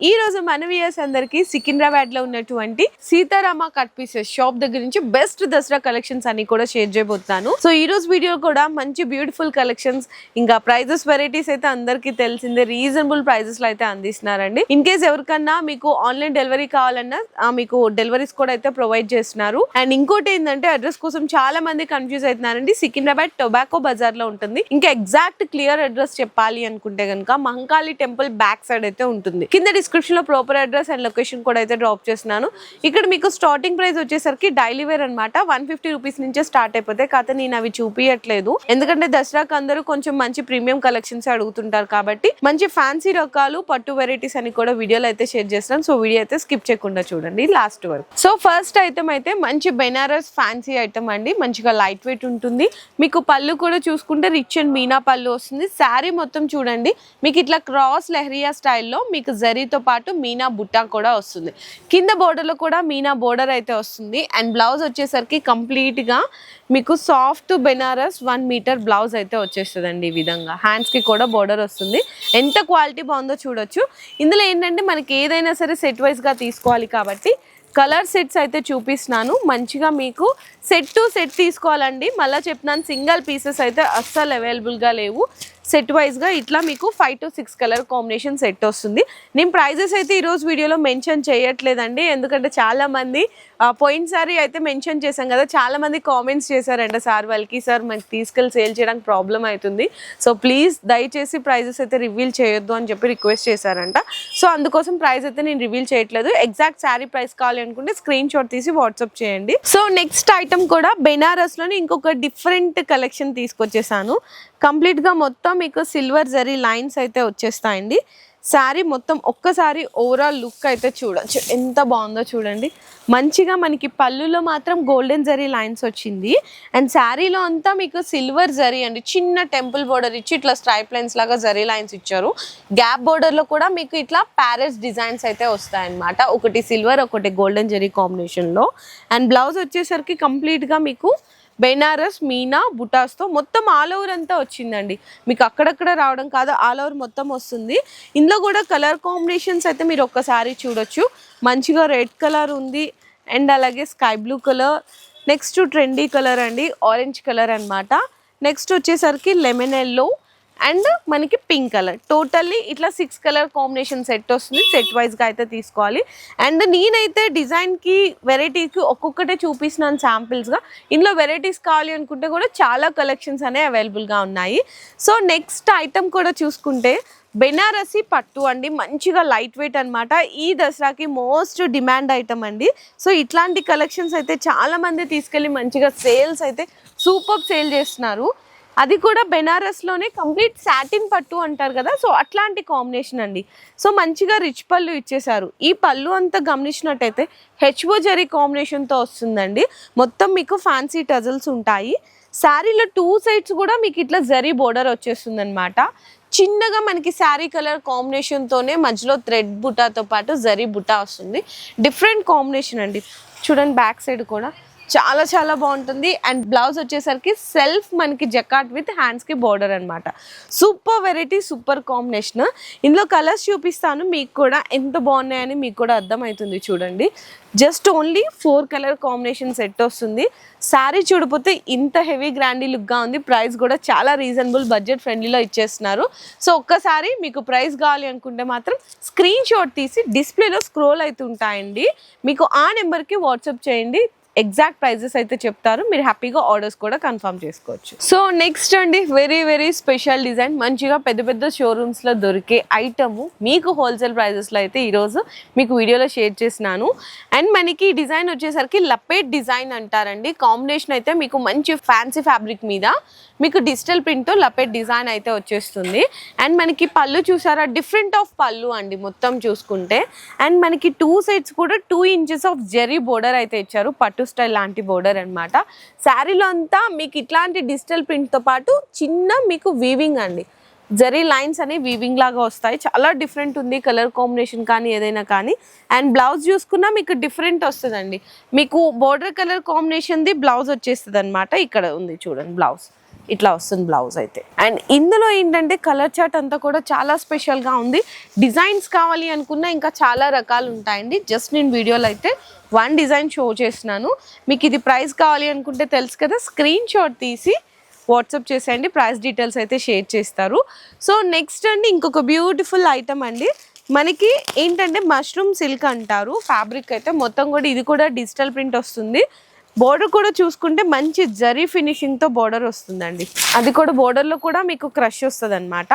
ఈ రోజు మన వ్యూయర్స్ అందరికి సికింద్రాబాద్ లో ఉన్నటువంటి సీతారామ కట్ పీసెస్ షాప్ దగ్గర నుంచి బెస్ట్ దసరా కలెక్షన్స్ అన్ని కూడా షేర్ చేయబోతున్నాను. సో ఈ రోజు వీడియో కూడా మంచి బ్యూటిఫుల్ కలెక్షన్స్, ఇంకా ప్రైజెస్ వెరైటీస్ అయితే అందరికి తెలిసిందే, రీజనబుల్ ప్రైజెస్ లో అయితే అందిస్తున్నారండి. ఇన్ కేస్ ఎవరికన్నా మీకు ఆన్లైన్ డెలివరీ కావాలన్నా మీకు డెలివరీస్ కూడా అయితే ప్రొవైడ్ చేస్తున్నారు. అండ్ ఇంకోటి ఏంటంటే అడ్రస్ కోసం చాలా మంది కన్ఫ్యూజ్ అవుతున్నారండి. సికింద్రాబాద్ టొబాకో బజార్ లో ఉంటుంది. ఇంకా ఎగ్జాక్ట్ క్లియర్ అడ్రస్ చెప్పాలి అనుకుంటే కనుక మహంకాళి టెంపుల్ బ్యాక్ సైడ్ అయితే ఉంటుంది. కింద డిస్క్రిప్షన్ లో ప్రాపర్ అడ్రస్ అండ్ లొకేషన్ కూడా అయితే డ్రాప్ చేస్తున్నాను. ఇక్కడ మీకు స్టార్టింగ్ ప్రైస్ వచ్చేసరికి డైలీ వేర్ అనమాట 150 రూపీస్ నుంచే స్టార్ట్ అయిపోతాయి. కాకపోతే నేను అవి చూపించట్లేదు, ఎందుకంటే దసరాకి అందరూ కొంచెం మంచి ప్రీమియం కలెక్షన్స్ అడుగుతుంటారు కాబట్టి మంచి ఫ్యాన్సీ రకాలు పట్టు వెరైటీస్ అని కూడా వీడియోలో అయితే షేర్ చేస్తున్నాను. సో వీడియో అయితే స్కిప్ చేయకుండా చూడండి లాస్ట్ వరకు. సో ఫస్ట్ ఐటమ్ అయితే మంచి బెనారస్ ఫ్యాన్సీ ఐటమ్ అండి. మంచిగా లైట్ వెయిట్ ఉంటుంది. మీకు పళ్ళు కూడా చూసుకుంటే రిచ్ అండ్ మీనా పళ్ళు వస్తుంది. శారీ మొత్తం చూడండి మీకు ఇట్లా క్రాస్ లెహరియా స్టైల్లో మీకు జరీతో పాటు మీనా బుట్టా కూడా వస్తుంది. కింద బోర్డర్ లో కూడా మీనా బోర్డర్ అయితే వస్తుంది. అండ్ బ్లౌజ్ వచ్చేసరికి కంప్లీట్ గా మీకు సాఫ్ట్ బెనారస్ 1 మీటర్ బ్లౌజ్ అయితే వచ్చేస్తుంది అండి. ఈ విధంగా హ్యాండ్స్ కి కూడా బోర్డర్ వస్తుంది. ఎంత క్వాలిటీ బాగుందో చూడొచ్చు. ఇందులో ఏంటంటే మనకి ఏదైనా సరే సెట్ వైజ్ గా తీసుకోవాలి కాబట్టి కలర్ సెట్స్ అయితే చూపిస్తున్నాను. మంచిగా మీకు సెట్ టు సెట్ తీసుకోవాలండి. మళ్ళీ చెప్తున్నాను, సింగిల్ పీసెస్ అయితే అస్సలు అవైలబుల్గా లేవు. సెట్ వైజ్గా ఇట్లా మీకు 5 to 6 కలర్ కాంబినేషన్ సెట్ వస్తుంది. నేను ప్రైజెస్ అయితే ఈరోజు వీడియోలో మెన్షన్ చేయట్లేదండి, ఎందుకంటే చాలామంది పోయినసారి అయితే మెన్షన్ చేశాం కదా, చాలామంది కామెంట్స్ చేశారంట సార్ వాళ్ళకి, సార్ మనకి తీసుకెళ్ళి సేల్ చేయడానికి ప్రాబ్లం అవుతుంది, సో ప్లీజ్ దయచేసి ప్రైజెస్ అయితే రివీల్ చేయొద్దు అని చెప్పి రిక్వెస్ట్ చేశారంట. సో అందుకోసం ప్రైస్ అయితే నేను రివీల్ చేయట్లేదు. ఎగ్జాక్ట్ శారీ ప్రైస్ కావాలి అనుకుంటే స్క్రీన్ షాట్ తీసి వాట్సాప్ చేయండి. సో నెక్స్ట్ ఐటమ్ కూడా బెనారస్లోని ఇంకొక డిఫరెంట్ కలెక్షన్ తీసుకొచ్చేసాను. కంప్లీట్గా మొత్తం మీకు సిల్వర్ జరీ లైన్స్ అయితే వచ్చేస్తాయండి. శారీ మొత్తం ఒక్కసారి ఓవరాల్ లుక్ అయితే చూడొచ్చు, ఎంత బాగుందో చూడండి. మంచిగా మనకి పళ్ళులో మాత్రం గోల్డెన్ జరీ లైన్స్ వచ్చింది. అండ్ శారీలో అంతా మీకు సిల్వర్ జరీ అండి. చిన్న టెంపుల్ బోర్డర్ ఇచ్చి ఇట్లా స్ట్రైప్ లైన్స్ లాగా జరీ లైన్స్ ఇచ్చారు. గ్యాప్ బోర్డర్లో కూడా మీకు ఇట్లా ప్యారెట్స్ డిజైన్స్ అయితే వస్తాయన్నమాట. ఒకటి సిల్వర్ ఒకటి గోల్డెన్ జరీ కాంబినేషన్లో. అండ్ బ్లౌజ్ వచ్చేసరికి కంప్లీట్గా మీకు బెనారస్ మీనా బుటాస్తో మొత్తం ఆల్ ఓవర్ అంతా వచ్చిందండి. మీకు అక్కడక్కడ రావడం కాదు, ఆల్ ఓవర్ మొత్తం వస్తుంది. ఇందులో కూడా కలర్ కాంబినేషన్స్ అయితే మీరు ఒక్కసారి చూడొచ్చు. మంచిగా రెడ్ కలర్ ఉంది అండ్ అలాగే sky blue colour, next trendy colour అండి, ఆరెంజ్ కలర్ అనమాట. నెక్స్ట్ వచ్చేసరికి లెమన్ ఎల్లో అండ్ మనకి పింక్ కలర్. టోటల్లీ ఇట్లా 6 కలర్ కాంబినేషన్ సెట్ వస్తుంది. సెట్ వైజ్గా అయితే తీసుకోవాలి. అండ్ నేనైతే డిజైన్కి వెరైటీకి ఒక్కొక్కటే చూపిస్తున్నాను శాంపిల్స్గా. ఇందులో వెరైటీస్ కావాలి అనుకుంటే కూడా చాలా కలెక్షన్స్ అనేవి అవైలబుల్గా ఉన్నాయి. సో నెక్స్ట్ ఐటమ్ కూడా చూసుకుంటే బెనారసి పట్టు అండి. మంచిగా లైట్ వెయిట్ అనమాట. ఈ దసరాకి మోస్ట్ డిమాండ్ ఐటమ్ అండి. సో ఇట్లాంటి కలెక్షన్స్ అయితే చాలామంది తీసుకెళ్ళి మంచిగా సేల్స్ అయితే సూపర్ సేల్ చేస్తున్నారు. అది కూడా బెనారస్లోనే కంప్లీట్ సాటిన్ పట్టు అంటారు కదా, సో అట్లాంటి కాంబినేషన్ అండి. సో మంచిగా రిచ్ పళ్ళు ఇచ్చేసారు. ఈ పళ్ళు అంతా గమనించినట్టయితే హెచ్ఓ జరీ కాంబినేషన్తో వస్తుందండి. మొత్తం మీకు ఫ్యాన్సీ టజల్స్ ఉంటాయి. శారీలో 2 సైడ్స్ కూడా మీకు ఇట్లా జరీ బోర్డర్ వచ్చేస్తుంది అనమాట. చిన్నగా మనకి శారీ కలర్ కాంబినేషన్తోనే మధ్యలో థ్రెడ్ బుటాతో పాటు జరీ బుటా వస్తుంది. డిఫరెంట్ కాంబినేషన్ అండి. చూడండి బ్యాక్ సైడ్ కూడా చాలా చాలా బాగుంటుంది. అండ్ బ్లౌజ్ వచ్చేసరికి సెల్ఫ్ మనకి జకాట్ విత్ హ్యాండ్స్కి బోర్డర్ అనమాట. Super variety, super combination. ఇందులో కలర్స్ చూపిస్తాను, మీకు కూడా ఎంత బాగున్నాయని మీకు కూడా అర్థమవుతుంది. చూడండి just only 4 colour combination set వస్తుంది. శారీ చూడపోతే ఇంత హెవీ గ్రాండీ లుక్గా ఉంది. ప్రైస్ కూడా చాలా రీజనబుల్ బడ్జెట్ ఫ్రెండ్లీలో ఇచ్చేస్తున్నారు. సో ఒక్కసారి మీకు ప్రైస్ కావాలి అనుకుంటే మాత్రం స్క్రీన్ షాట్ తీసి డిస్ప్లేలో స్క్రోల్ అవుతుంటాయండి, మీకు ఆ నెంబర్కి వాట్సాప్ చేయండి. ఎగ్జాక్ట్ ప్రైజెస్ అయితే చెప్తారు, మీరు హ్యాపీగా ఆర్డర్స్ కూడా కన్ఫర్మ్ చేసుకోవచ్చు. సో నెక్స్ట్ అండి వెరీ వెరీ స్పెషల్ డిజైన్. మంచిగా పెద్ద పెద్ద షోరూమ్స్లో దొరికే ఐటమ్ మీకు హోల్సేల్ ప్రైజెస్లో అయితే ఈరోజు మీకు వీడియోలో షేర్ చేసినాను. అండ్ మనకి ఈ డిజైన్ వచ్చేసరికి లపేట్ డిజైన్ అంటారండి. కాంబినేషన్ అయితే మీకు మంచి ఫ్యాన్సీ ఫ్యాబ్రిక్ మీద మీకు డిజిటల్ ప్రింట్తో లపేట్ డిజైన్ అయితే వచ్చేస్తుంది. అండ్ మనకి పళ్ళు చూసారా, డిఫరెంట్ ఆఫ్ పళ్ళు అండి మొత్తం చూసుకుంటే. అండ్ మనకి 2 సైడ్స్ కూడా 2 ఇంచెస్ ఆఫ్ జరీ బోర్డర్ అయితే ఇచ్చారు, పట్టు స్టైల్ లాంటి బోర్డర్ అనమాట. శారీలో అంతా మీకు ఇట్లాంటి డిజిటల్ ప్రింట్తో పాటు చిన్న మీకు వీవింగ్ అండి, జరీ లైన్స్ అనేవి వీవింగ్ లాగా వస్తాయి. చాలా డిఫరెంట్ ఉంది కలర్ కాంబినేషన్ కానీ ఏదైనా కానీ. అండ్ బ్లౌజ్ చూసుకున్నా మీకు డిఫరెంట్ వస్తుందండి. మీకు బోర్డర్ కలర్ కాంబినేషన్ది బ్లౌజ్ వచ్చేస్తుంది అనమాట. ఇక్కడ ఉంది చూడండి బ్లౌజ్ ఇట్లా వస్తుంది బ్లౌజ్ అయితే. అండ్ ఇందులో ఏంటంటే కలర్ చార్ట్ అంతా కూడా చాలా స్పెషల్గా ఉంది. డిజైన్స్ కావాలి అనుకున్నా ఇంకా చాలా రకాలు ఉంటాయండి. జస్ట్ నేను వీడియోలో అయితే వన్ డిజైన్ షో చేస్తున్నాను. మీకు ఇది ప్రైస్ కావాలి అనుకుంటే తెలుసు కదా, స్క్రీన్ షాట్ తీసి వాట్సాప్ చేసేయండి, ప్రైస్ డీటెయిల్స్ అయితే షేర్ చేస్తారు. సో నెక్స్ట్ అండి ఇంకొక బ్యూటిఫుల్ ఐటమ్ అండి. మనకి ఏంటంటే మష్రూమ్ సిల్క్ అంటారు ఫ్యాబ్రిక్ అయితే. మొత్తం కూడా ఇది కూడా డిజిటల్ ప్రింట్ వస్తుంది. బోర్డర్ కూడా చూసుకుంటే మంచి జరీ ఫినిషింగ్తో బోర్డర్ వస్తుందండి. అది కూడా బోర్డర్లో కూడా మీకు క్రష్ వస్తుంది అనమాట.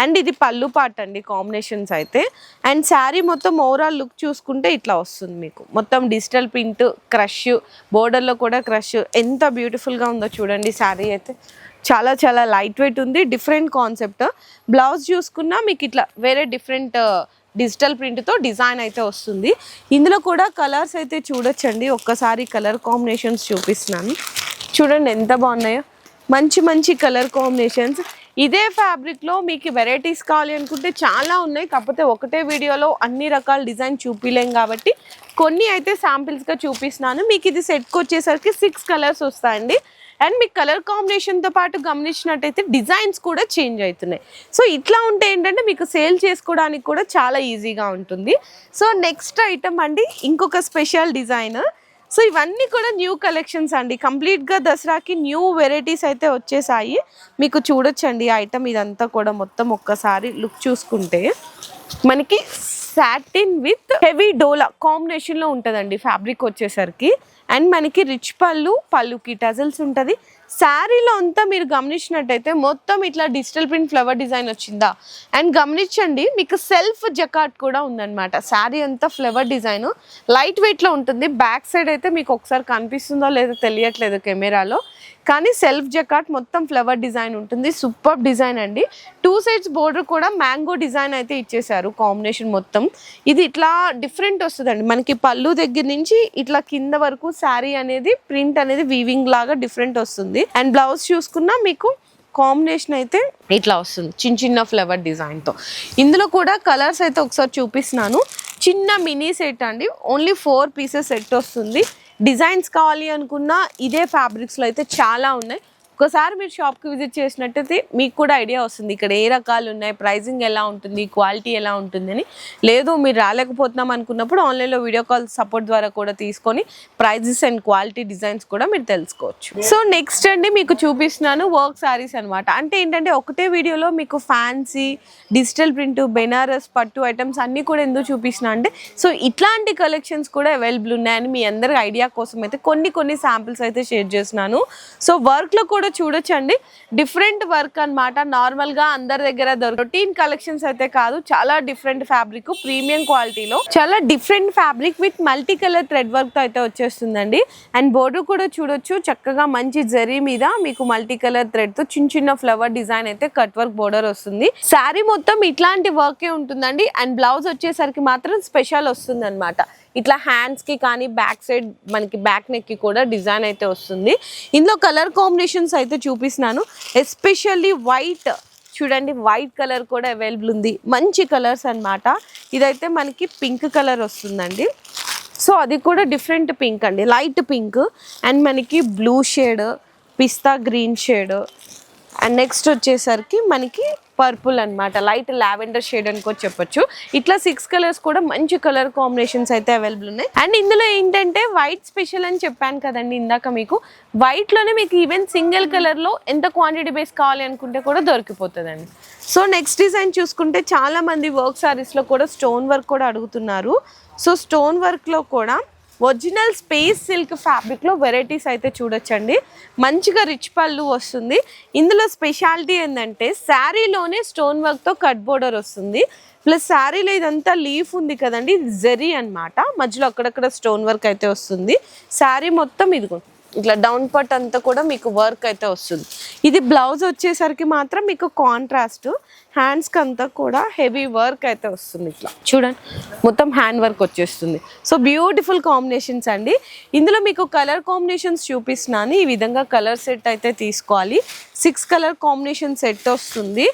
అండ్ ఇది పళ్ళు పార్ట్ అండి కాంబినేషన్స్ అయితే. అండ్ శారీ మొత్తం ఓవరాల్ లుక్ చూసుకుంటే ఇట్లా వస్తుంది మీకు. మొత్తం డిజిటల్ ప్రింట్, క్రష్, బోర్డర్లో కూడా క్రష్. ఎంత బ్యూటిఫుల్గా ఉందో చూడండి శారీ అయితే. చాలా చాలా లైట్ వెయిట్ ఉంది, డిఫరెంట్ కాన్సెప్ట్. బ్లౌజ్ చూసుకున్నా మీకు ఇట్లా వేరే డిఫరెంట్ డిజిటల్ ప్రింట్తో డిజైన్ అయితే వస్తుంది. ఇందులో కూడా కలర్స్ అయితే చూడొచ్చండి. ఒక్కసారి కలర్ కాంబినేషన్స్ చూపిస్తున్నాను, చూడండి ఎంత బాగున్నాయో. మంచి మంచి కలర్ కాంబినేషన్స్. ఇదే ఫ్యాబ్రిక్లో మీకు వెరైటీస్ కావాలి అనుకుంటే చాలా ఉన్నాయి. కాకపోతే ఒకటే వీడియోలో అన్ని రకాల డిజైన్ చూపిలేం కాబట్టి కొన్ని అయితే శాంపిల్స్గా చూపిస్తున్నాను. మీకు ఇది సెట్కి వచ్చేసరికి 6 కలర్స్ వస్తాయండి. అండ్ మీకు కలర్ కాంబినేషన్తో పాటు గమనించినట్టయితే డిజైన్స్ కూడా చేంజ్ అవుతున్నాయి. సో ఇట్లా ఉంటే ఏంటంటే మీకు సేల్ చేసుకోవడానికి కూడా చాలా ఈజీగా ఉంటుంది. సో నెక్స్ట్ ఐటమ్ అండి ఇంకొక స్పెషల్ డిజైన్. సో ఇవన్నీ కూడా న్యూ కలెక్షన్స్ అండి. కంప్లీట్గా దసరాకి న్యూ వెరైటీస్ అయితే వచ్చేసాయి. మీకు చూడొచ్చండి ఐటమ్ ఇదంతా కూడా మొత్తం ఒక్కసారి లుక్ చూసుకుంటే మనకి సాటిన్ విత్ హెవీ డోలా కాంబినేషన్లో ఉంటుందండి ఫ్యాబ్రిక్ వచ్చేసరికి. అండ్ మనకి రిచ్ పళ్ళుకి టజల్స్ ఉంటుంది. శారీలో అంతా మీరు గమనించినట్టయితే మొత్తం ఇట్లా డిజిటల్ ప్రింట్ ఫ్లవర్ డిజైన్ వచ్చిందా. అండ్ గమనించండి మీకు సెల్ఫ్ జకాట్ కూడా ఉందన్నమాట. శారీ అంతా ఫ్లవర్ డిజైన్ లైట్ వెయిట్లో ఉంటుంది. బ్యాక్ సైడ్ అయితే మీకు ఒకసారి కనిపిస్తుందో లేదో తెలియట్లేదు కెమెరాలో, కానీ సెల్ఫ్ జకాట్ మొత్తం ఫ్లవర్ డిజైన్ ఉంటుంది. సూపర్ డిజైన్ అండి. 2 సైడ్స్ బోర్డర్ కూడా మ్యాంగో డిజైన్ అయితే ఇచ్చేసారు కాంబినేషన్ మొత్తం. ఇది ఇట్లా డిఫరెంట్ వస్తుందండి మనకి పళ్ళు దగ్గర నుంచి ఇట్లా కింద వరకు శారీ అనేది ప్రింట్ అనేది వీవింగ్ లాగా డిఫరెంట్ వస్తుంది. అండ్ బ్లౌజ్ చూసుకున్నా మీకు కాంబినేషన్ అయితే ఇట్లా వస్తుంది చిన్న చిన్న ఫ్లవర్ డిజైన్తో. ఇందులో కూడా కలర్స్ అయితే ఒకసారి చూపిస్తున్నాను. చిన్న మినీ సెట్ అండి, ఓన్లీ 4 పీసెస్ సెట్ వస్తుంది. డిజైన్స్ కావాలి అనుకున్నా ఇదే ఫ్యాబ్రిక్స్లో అయితే చాలా ఉన్నాయి. ఒకసారి మీరు షాప్కి విజిట్ చేసినట్టయితే మీకు కూడా ఐడియా వస్తుంది ఇక్కడ ఏ రకాలు ఉన్నాయి, ప్రైజింగ్ ఎలా ఉంటుంది, క్వాలిటీ ఎలా ఉంటుందని. లేదు మీరు రాలేకపోతున్నాం అనుకున్నప్పుడు ఆన్లైన్లో వీడియో కాల్ సపోర్ట్ ద్వారా కూడా తీసుకొని ప్రైజెస్ అండ్ క్వాలిటీ డిజైన్స్ కూడా మీరు తెలుసుకోవచ్చు. సో నెక్స్ట్ అండి మీకు చూపిస్తున్నాను వర్క్ శారీస్ అనమాట. అంటే ఏంటంటే ఒకటే వీడియోలో మీకు ఫ్యాన్సీ, డిజిటల్ ప్రింట్, బెనారస్, పట్టు ఐటమ్స్ అన్నీ కూడా ఎందుకు చూపిస్తున్నా అంటే సో ఇట్లాంటి కలెక్షన్స్ కూడా అవైలబుల్ ఉన్నాయని మీ అందరి ఐడియా కోసం అయితే కొన్ని శాంపిల్స్ అయితే షేర్ చేస్తున్నాను. సో వర్క్లో కూడా చూడొచ్చండి, డిఫరెంట్ వర్క్ అనమాట. నార్మల్ గా అందరి దగ్గర రొటీన్ కలెక్షన్స్ అయితే కాదు, చాలా డిఫరెంట్ ఫ్యాబ్రిక్, ప్రీమియం క్వాలిటీలో చాలా different fabric with multi colour thread work తో అయితే వచ్చేస్తుందండి. అండ్ బోర్డర్ కూడా చూడొచ్చు, చక్కగా మంచి జరీ మీద మీకు మల్టీ కలర్ థ్రెడ్ తో చిన్న చిన్న ఫ్లవర్ డిజైన్ అయితే కట్ వర్క్ బోర్డర్ వస్తుంది. శారీ మొత్తం ఇట్లాంటి వర్కే ఉంటుందండి. అండ్ బ్లౌజ్ వచ్చేసరికి మాత్రం స్పెషల్ వస్తుంది అనమాట. ఇట్లా హ్యాండ్స్కి కానీ బ్యాక్ సైడ్ మనకి బ్యాక్ నెక్కి కూడా డిజైన్ అయితే వస్తుంది. ఇందులో కలర్ కాంబినేషన్స్ అయితే చూపిస్తున్నాను. ఎస్పెషల్లీ వైట్ చూడండి, వైట్ కలర్ కూడా అవైలబుల్ ఉంది. మంచి కలర్స్ అన్నమాట. ఇదైతే మనకి పింక్ కలర్ వస్తుందండి. సో అది కూడా డిఫరెంట్ పింక్ అండి, లైట్ పింక్. అండ్ మనకి blue shade, pista green shade, and next వచ్చేసరికి మనకి పర్పుల్ అనమాట, లైట్ లావెండర్ షేడ్ అనుకో చెప్పొచ్చు. ఇట్లా 6 కలర్స్ కూడా మంచి కలర్ కాంబినేషన్స్ అయితే అవైలబుల్ ఉన్నాయి. అండ్ ఇందులో ఏంటంటే వైట్ స్పెషల్ అని చెప్పాను కదండి ఇందాక, మీకు వైట్లోనే మీకు ఈవెన్ సింగిల్ కలర్లో ఎంత క్వాంటిటీ బేస్ కావాలి అనుకుంటే కూడా దొరికిపోతుందండి. సో నెక్స్ట్ డిజైన్ చూసుకుంటే చాలా మంది వర్క్ సారీస్లో కూడా స్టోన్ వర్క్ కూడా అడుగుతున్నారు. సో స్టోన్ వర్క్లో కూడా ఒరిజినల్ స్పేస్ సిల్క్ ఫ్యాబ్రిక్లో వెరైటీస్ అయితే చూడొచ్చండి. మంచిగా రిచ్ పళ్ళు వస్తుంది. ఇందులో స్పెషాలిటీ ఏంటంటే శారీలోనే స్టోన్ వర్క్తో కట్ బోర్డర్ వస్తుంది. ప్లస్ శారీలో ఇదంతా లీఫ్ ఉంది కదండి, ఇది జరీ అనమాట. మధ్యలో అక్కడక్కడ స్టోన్ వర్క్ అయితే వస్తుంది. శారీ మొత్తం ఇదిగో ఇట్లా డౌన్ పట్ అంతా కూడా మీకు వర్క్ అయితే వస్తుంది. ఇది బ్లౌజ్ వచ్చేసరికి మాత్రం మీకు కాంట్రాస్ట్, హ్యాండ్స్కి అంతా కూడా హెవీ వర్క్ అయితే వస్తుంది. ఇట్లా చూడండి మొత్తం హ్యాండ్ వర్క్ వచ్చేస్తుంది. సో బ్యూటిఫుల్ కాంబినేషన్స్ అండి. ఇందులో మీకు కలర్ కాంబినేషన్స్ చూపిస్తున్నాను. ఈ విధంగా కలర్ సెట్ అయితే తీసుకోవాలి. 6 కలర్ కాంబినేషన్ సెట్ వస్తుంది.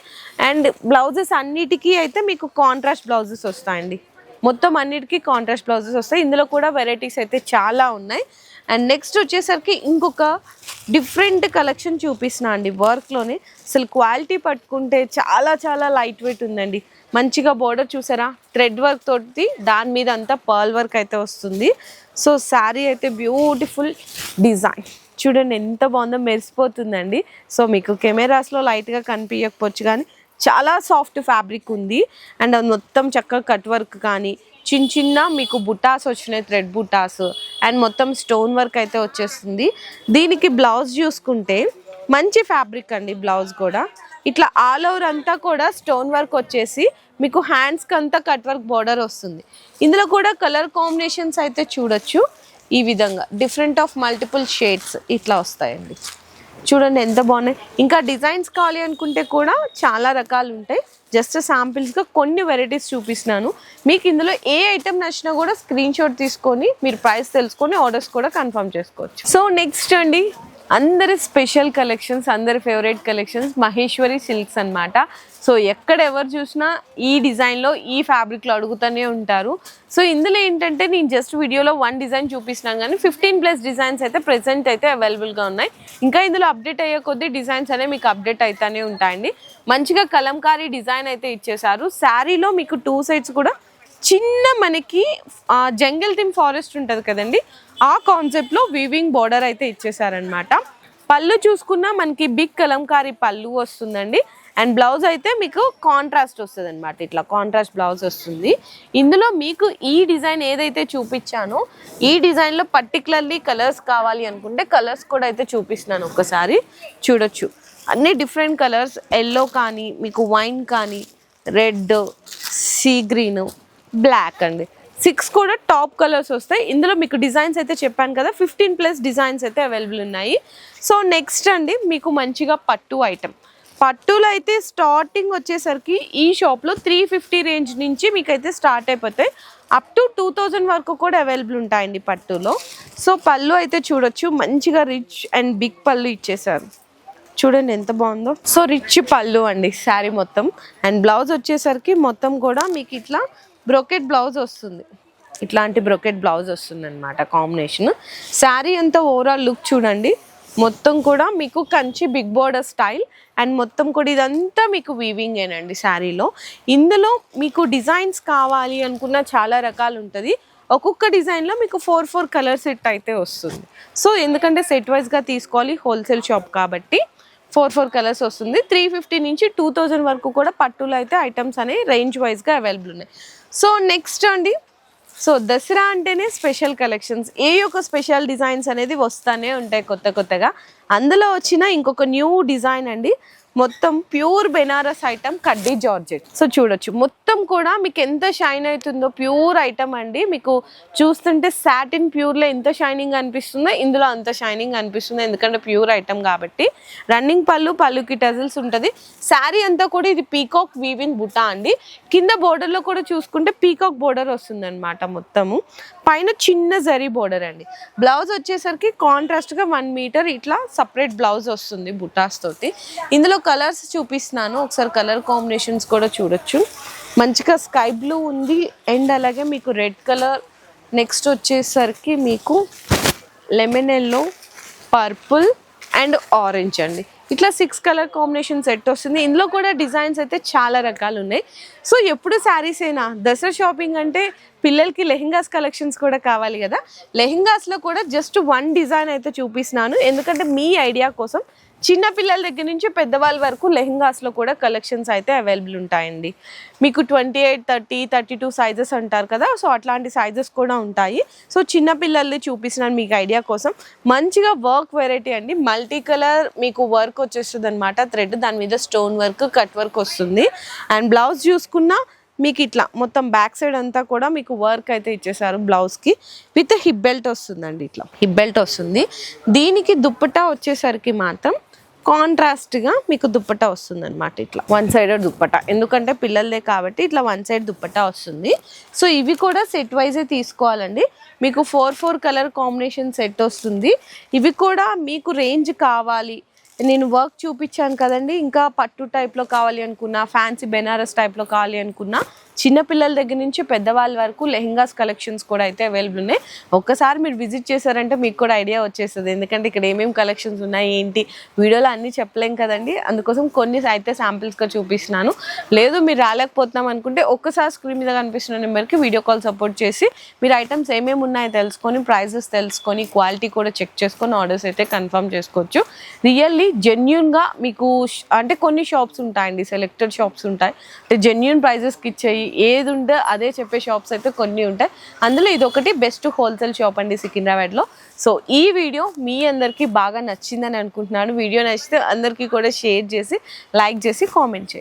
అండ్ బ్లౌజెస్ అన్నిటికీ అయితే మీకు కాంట్రాస్ట్ బ్లౌజెస్ వస్తాయండి. మొత్తం అన్నిటికీ కాంట్రాస్ట్ బ్లౌజెస్ వస్తాయి. ఇందులో కూడా వెరైటీస్ అయితే చాలా ఉన్నాయి. అండ్ నెక్స్ట్ వచ్చేసరికి ఇంకొక డిఫరెంట్ కలెక్షన్ చూపిస్తున్నా అండి వర్క్లోనే. అసలు క్వాలిటీ పట్టుకుంటే చాలా చాలా లైట్ వెయిట్ ఉందండి. మంచిగా బోర్డర్ చూసారా, థ్రెడ్ వర్క్ తోటి దాని మీద అంతా పర్ల్ వర్క్ అయితే వస్తుంది. సో శారీ అయితే బ్యూటిఫుల్ డిజైన్ చూడండి ఎంత బాగుందో, మెరిసిపోతుందండి. సో మీకు కెమెరాస్లో లైట్గా కనిపించకపోవచ్చు కానీ చాలా సాఫ్ట్ ఫ్యాబ్రిక్ ఉంది. అండ్ అది మొత్తం చక్కగా కట్ వర్క్ కానీ చిన్న చిన్న మీకు బుటాస్ వచ్చినాయి, థ్రెడ్ బుటాస్ అండ్ మొత్తం స్టోన్ వర్క్ అయితే వచ్చేస్తుంది. దీనికి బ్లౌజ్ చూసుకుంటే మంచి ఫ్యాబ్రిక్ అండి. బ్లౌజ్ కూడా ఇట్లా ఆల్ ఓవర్ అంతా కూడా స్టోన్ వర్క్ వచ్చేసి మీకు హ్యాండ్స్కి అంతా కట్ వర్క్ బార్డర్ వస్తుంది. ఇందులో కూడా కలర్ కాంబినేషన్స్ అయితే చూడొచ్చు. ఈ విధంగా డిఫరెంట్ ఆఫ్ మల్టిపుల్ షేడ్స్ ఇట్లా వస్తాయండి. చూడండి ఎంత బాగున్నాయి. ఇంకా డిజైన్స్ కావాలి అనుకుంటే కూడా చాలా రకాలు ఉంటాయి. జస్ట్ శాంపిల్స్గా కొన్ని వెరైటీస్ చూపిస్తున్నాను. మీకు ఇందులో ఏ ఐటెం నచ్చినా కూడా స్క్రీన్ షాట్ తీసుకొని మీరు ప్రైస్ తెలుసుకొని ఆర్డర్స్ కూడా కన్ఫర్మ్ చేసుకోవచ్చు. సో నెక్స్ట్ అండి అందరి స్పెషల్ కలెక్షన్స్, అందరి ఫేవరెట్ కలెక్షన్స్ మహేశ్వరి సిల్క్స్ అన్నమాట. సో ఎక్కడ ఎవరు చూసినా ఈ డిజైన్లో ఈ ఫ్యాబ్రిక్లో అడుగుతూనే ఉంటారు. సో ఇందులో ఏంటంటే నేను జస్ట్ వీడియోలో 1 డిజైన్ చూపిస్తున్నాను కానీ 15+ డిజైన్స్ అయితే ప్రెసెంట్ అయితే అవైలబుల్గా ఉన్నాయి. ఇంకా ఇందులో అప్డేట్ అయ్యే కొద్దీ డిజైన్స్ అనేవి మీకు అప్డేట్ అవుతూనే ఉంటాయండి. మంచిగా కలంకారీ డిజైన్ అయితే ఇచ్చేసారు. శారీలో మీకు 2 సైడ్స్ కూడా చిన్న మనకి జంగల్ థీమ్ ఫారెస్ట్ ఉంటుంది కదండి, ఆ కాన్సెప్ట్లో వీవింగ్ బార్డర్ అయితే ఇచ్చేసారనమాట. పళ్ళు చూసుకున్నా మనకి బిగ్ కలంకారీ పళ్ళు వస్తుందండి. అండ్ బ్లౌజ్ అయితే మీకు కాంట్రాస్ట్ వస్తుంది అనమాట. ఇట్లా కాంట్రాస్ట్ బ్లౌజ్ వస్తుంది. ఇందులో మీకు ఈ డిజైన్ ఏదైతే చూపించానో ఈ డిజైన్లో పర్టికులర్లీ కలర్స్ కావాలి అనుకుంటే కలర్స్ కూడా అయితే చూపిస్తున్నాను. ఒకసారి చూడొచ్చు అన్ని డిఫరెంట్ కలర్స్, ఎల్లో కానీ మీకు వైన్ కానీ రెడ్, సీ గ్రీన్, బ్లాక్ అండి. 6 కూడా టాప్ కలర్స్ వస్తాయి. ఇందులో మీకు డిజైన్స్ అయితే చెప్పాను కదా 15+ డిజైన్స్ అయితే అవైలబుల్ ఉన్నాయి. సో నెక్స్ట్ అండి మీకు మంచిగా పట్టు ఐటమ్. పట్టులో అయితే స్టార్టింగ్ వచ్చేసరికి ఈ షాప్లో 350 రేంజ్ నుంచి మీకైతే స్టార్ట్ అయిపోతాయి. అప్ టు 2000 వరకు కూడా అవైలబుల్ ఉంటాయండి పట్టులో. సో పళ్ళు అయితే చూడొచ్చు మంచిగా రిచ్ అండ్ బిగ్ పళ్ళు ఇచ్చేసారు. చూడండి ఎంత బాగుందో. సో రిచ్ పళ్ళు అండి శారీ మొత్తం. అండ్ బ్లౌజ్ వచ్చేసరికి మొత్తం కూడా మీకు ఇట్లా బ్రోకెట్ బ్లౌజ్ వస్తుంది. ఇట్లాంటి బ్రోకెట్ బ్లౌజ్ వస్తుంది అనమాట కాంబినేషన్. శారీ అంతా ఓవరాల్ లుక్ చూడండి. మొత్తం కూడా మీకు Kanchi big border style and మొత్తం కూడా ఇదంతా మీకు వీవింగేనండి శారీలో. ఇందులో మీకు డిజైన్స్ కావాలి అనుకున్న చాలా రకాలు ఉంటుంది. ఒక్కొక్క డిజైన్లో మీకు 4 కలర్ సెట్ అయితే వస్తుంది. సో ఎందుకంటే సెట్ వైజ్గా తీసుకోవాలి, హోల్సేల్ షాప్ కాబట్టి 4 కలర్స్ వస్తుంది. 350 నుంచి 2000 వరకు కూడా పట్టులో అయితే ఐటమ్స్ అనేవి రేంజ్ వైజ్గా అవైలబుల్ ఉన్నాయి. సో నెక్స్ట్ అండి సో దసరా అంటేనే స్పెషల్ కలెక్షన్స్, ఏ యొక్క స్పెషల్ డిజైన్స్ అనేది వస్తూనే ఉంటాయి కొత్తగా. అందులో వచ్చిన ఇంకొక న్యూ డిజైన్ అండి, మొత్తం ప్యూర్ బెనారస్ ఐటమ్ కడ్డీ జార్జెట్. సో చూడొచ్చు మొత్తం కూడా మీకు ఎంత షైన్ అవుతుందో, ప్యూర్ ఐటమ్ అండి. మీకు చూస్తుంటే సాటిన్ ప్యూర్లో ఎంత షైనింగ్ అనిపిస్తుందో ఇందులో అంత షైనింగ్ అనిపిస్తుంది, ఎందుకంటే ప్యూర్ ఐటమ్ కాబట్టి. రన్నింగ్ పళ్ళుకి టజిల్స్ ఉంటుంది. శారీ అంతా కూడా ఇది పీకాక్ వీవింగ్ బుటా అండి. కింద బోర్డర్లో కూడా చూసుకుంటే పీకాక్ బోర్డర్ వస్తుంది అనమాట మొత్తము. పైన చిన్న జరీ బోర్డర్ అండి. బ్లౌజ్ వచ్చేసరికి కాంట్రాస్ట్గా 1 మీటర్ ఇట్లా సపరేట్ బ్లౌజ్ వస్తుంది బుటాస్ తోటి. ఇందులో కలర్స్ చూపిస్తున్నాను, ఒకసారి కలర్ కాంబినేషన్స్ కూడా చూడొచ్చు. మంచిగా స్కై బ్లూ ఉంది అండ్ అలాగే మీకు రెడ్ కలర్, నెక్స్ట్ వచ్చేసరికి మీకు lemon yellow, purple and orange అండి. ఇట్లా 6 కలర్ కాంబినేషన్ సెట్ వస్తుంది. ఇందులో కూడా డిజైన్స్ అయితే చాలా రకాలు ఉన్నాయి. సో ఎప్పుడు శారీస్ అయినా దసరా షాపింగ్ అంటే పిల్లలకి లెహెంగాస్ కలెక్షన్స్ కూడా కావాలి కదా. లెహెంగాస్లో కూడా జస్ట్ 1 డిజైన్ అయితే చూపిస్తున్నాను, ఎందుకంటే మీ ఐడియా కోసం. చిన్న పిల్లల దగ్గర నుంచి పెద్దవాళ్ళ వరకు లెహెంగాస్లో కూడా కలెక్షన్స్ అయితే అవైలబుల్ ఉంటాయండి. మీకు 28, 30, 32 సైజెస్ అంటారు కదా, సో అట్లాంటి సైజెస్ కూడా ఉంటాయి. సో చిన్న పిల్లల్ని చూపిస్తున్నాను మీకు ఐడియా కోసం. మంచిగా వర్క్ వెరైటీ అండి, మల్టీ కలర్ మీకు వర్క్ వచ్చేస్తుంది అనమాట. థ్రెడ్ దాని మీద స్టోన్ వర్క్, కట్ వర్క్ వస్తుంది. అండ్ బ్లౌజ్ చూసుకున్నా మీకు ఇట్లా మొత్తం బ్యాక్ సైడ్ అంతా కూడా మీకు వర్క్ అయితే ఇచ్చేసారు. బ్లౌజ్కి విత్ హిప్ బెల్ట్ వస్తుందండి, ఇట్లా హిప్ బెల్ట్ వస్తుంది. దీనికి దుప్పటా వచ్చేసరికి మాత్రం కాంట్రాస్ట్గా మీకు దుప్పటా వస్తుంది అనమాట. ఇట్లా 1 సైడెడ్ దుప్పటా, ఎందుకంటే పిల్లలదే కాబట్టి ఇట్లా 1 సైడ్ దుప్పటా వస్తుంది. సో ఇవి కూడా సెట్ వైజే తీసుకోవాలండి. మీకు 4 కలర్ కాంబినేషన్ సెట్ వస్తుంది. ఇవి కూడా మీకు రేంజ్ కావాలి, నేను వర్క్ చూపించాను కదండి, ఇంకా పట్టు టైప్లో కావాలి అనుకున్నా, ఫ్యాన్సీ బెనారస్ టైప్లో కావాలి అనుకున్నా చిన్నపిల్లల దగ్గర నుంచి పెద్దవాళ్ళ వరకు లెహెంగాస్ కలెక్షన్స్ కూడా అయితే అవైలబుల్ ఉన్నాయి. ఒక్కసారి మీరు విజిట్ చేశారంటే మీకు కూడా ఐడియా వచ్చేస్తుంది, ఎందుకంటే ఇక్కడ ఏమేమి కలెక్షన్స్ ఉన్నాయి ఏంటి వీడియోలో అన్నీ చెప్పలేం కదండి. అందుకోసం కొన్ని అయితే శాంపిల్స్గా చూపిస్తున్నాను. లేదు మీరు రాలేకపోతున్నాం అనుకుంటే ఒక్కసారి స్క్రీన్ మీద కనిపిస్తున్న నెంబర్కి వీడియో కాల్ సపోర్ట్ చేసి మీరు ఐటమ్స్ ఏమేమి ఉన్నాయో తెలుసుకొని ప్రైజెస్ తెలుసుకొని క్వాలిటీ కూడా చెక్ చేసుకొని ఆర్డర్స్ అయితే కన్ఫర్మ్ చేసుకోవచ్చు. రియల్లీ జెన్యూన్గా మీకు అంటే కొన్ని షాప్స్ ఉంటాయండి, సెలెక్టెడ్ షాప్స్ ఉంటాయి, అంటే జెన్యూన్ ప్రైజెస్కి ఇచ్చేయి ఏది ఉంటే అదే చెప్పే షాప్స్ అయితే కొన్ని ఉంటాయి. అందులో ఇది ఒకటి బెస్ట్ హోల్సేల్ షాప్ అండి సికింద్రాబాద్లో. సో ఈ వీడియో మీ అందరికీ బాగా నచ్చిందని అనుకుంటున్నాను. వీడియో నచ్చితే అందరికీ కూడా షేర్ చేసి లైక్ చేసి కామెంట్ చేయండి.